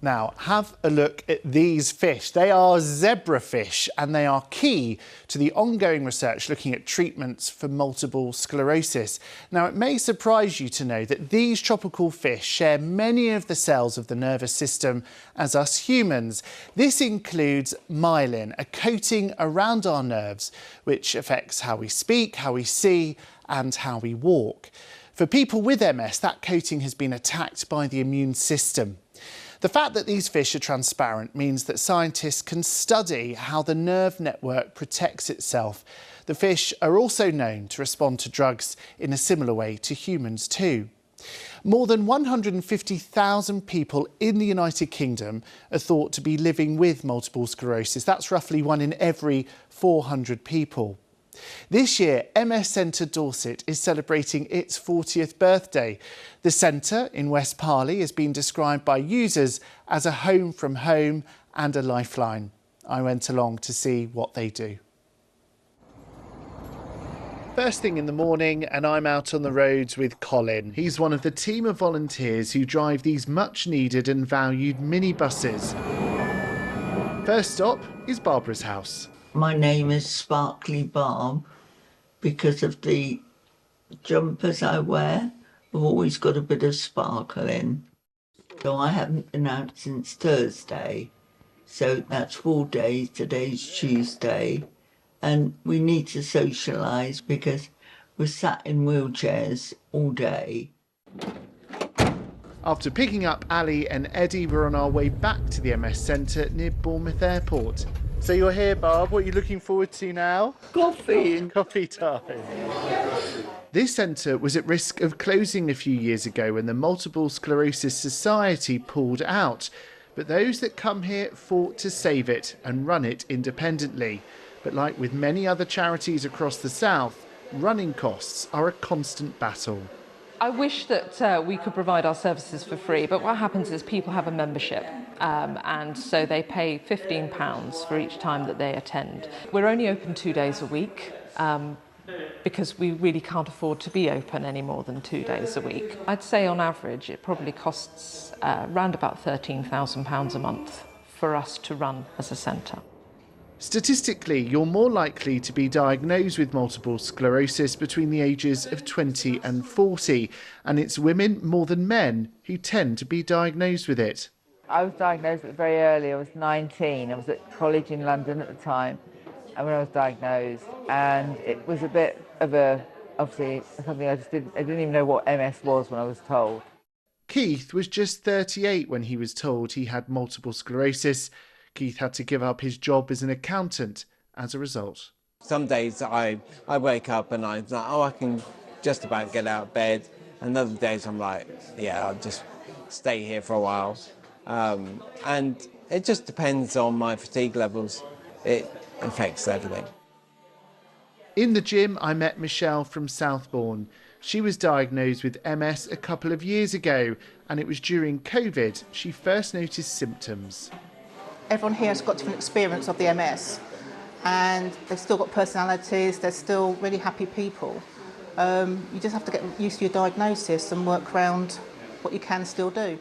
Now, have a look at these fish. They are zebrafish and they are key to the ongoing research looking at treatments for multiple sclerosis. Now, it may surprise you to know that these tropical fish share many of the cells of the nervous system as us humans. This includes myelin, a coating around our nerves, which affects how we speak, how we see, and how we walk. For people with MS, that coating has been attacked by the immune system. The fact that these fish are transparent means that scientists can study how the nerve network protects itself. The fish are also known to respond to drugs in a similar way to humans too. More than 150,000 people in the United Kingdom are thought to be living with multiple sclerosis. That's roughly 1 in every 400 people. This year, MS Centre Dorset is celebrating its 40th birthday. The centre in West Parley has been described by users as a home from home and a lifeline. I went along to see what they do. First thing in the morning and I'm out on the roads with Colin. He's one of the team of volunteers who drive these much needed and valued minibuses. First stop is Barbara's house. My name is Sparkly Barb because of the jumpers I wear. I've always got a bit of sparkle in. So I haven't been out since Thursday. So that's 4 days. Today's Tuesday. And we need to socialise because we're sat in wheelchairs all day. After picking up Ali and Eddie, we're on our way back to the MS Centre near Bournemouth Airport. So you're here, Barb. What are you looking forward to now? Coffee. Coffee time. This centre was at risk of closing a few years ago when the Multiple Sclerosis Society pulled out. But those that come here fought to save it and run it independently. But like with many other charities across the south, running costs are a constant battle. I wish that we could provide our services for free, but what happens is people have a membership and so they pay £15 for each time that they attend. We're only open 2 days a week because we really can't afford to be open any more than 2 days a week. I'd say on average it probably costs around about £13,000 a month for us to run as a centre. Statistically, you're more likely to be diagnosed with multiple sclerosis between the ages of 20 and 40, and it's women more than men who tend to be diagnosed with it. I was diagnosed very early. I was 19. I was at college in London at the time, and when I was diagnosed, and it was a bit of obviously something I didn't even know what MS was when I was told. Keith was just 38 when he was told he had multiple sclerosis. Keith had to give up his job as an accountant as a result. Some days I wake up and I'm like, oh, I can just about get out of bed. And other days I'm like, yeah, I'll just stay here for a while. And it just depends on my fatigue levels. It affects everything. In the gym, I met Michelle from Southbourne. She was diagnosed with MS a couple of years ago, and it was during COVID she first noticed symptoms. Everyone here has got different experience of the MS and they've still got personalities, they're still really happy people. You just have to get used to your diagnosis and work around what you can still do.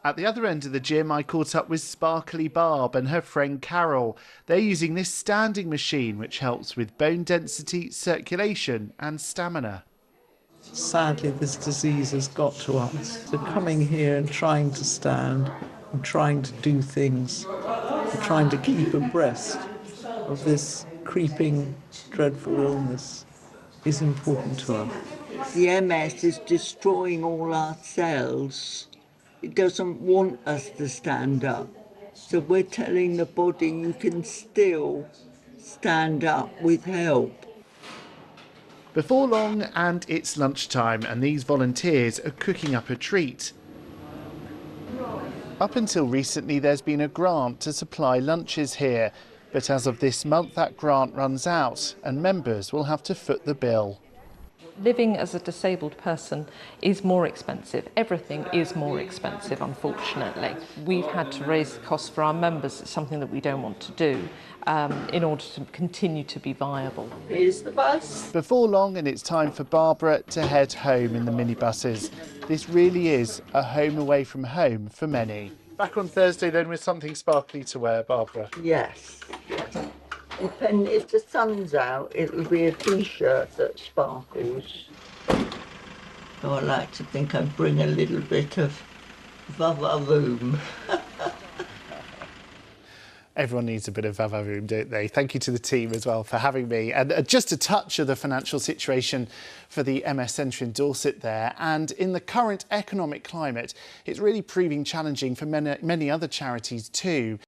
At the other end of the gym, I caught up with Sparkly Barb and her friend Carol. They're using this standing machine which helps with bone density, circulation and stamina. Sadly, this disease has got to us. So coming here and trying to stand and trying to do things, and trying to keep abreast of this creeping, dreadful illness is important to us. The MS is destroying all our cells. It doesn't want us to stand up. So we're telling the body you can still stand up with help. Before long, and it's lunchtime, and these volunteers are cooking up a treat. Up until recently, there's been a grant to supply lunches here, but as of this month, that grant runs out, and members will have to foot the bill. Living as a disabled person is more expensive. Everything is more expensive, unfortunately. We've had to raise the costs for our members. It's something that we don't want to do in order to continue to be viable. Here's the bus. Before long, and it's time for Barbara to head home in the minibuses. This really is a home away from home for many. Back on Thursday then with something sparkly to wear, Barbara. Yes. If the sun's out, it'll be a t-shirt that sparkles. So I like to think I bring a little bit of va-va-voom. Everyone needs a bit of va-va-voom, don't they? Thank you to the team as well for having me. And just a touch of the financial situation for the MS Centre in Dorset there. And in the current economic climate, it's really proving challenging for many other charities too.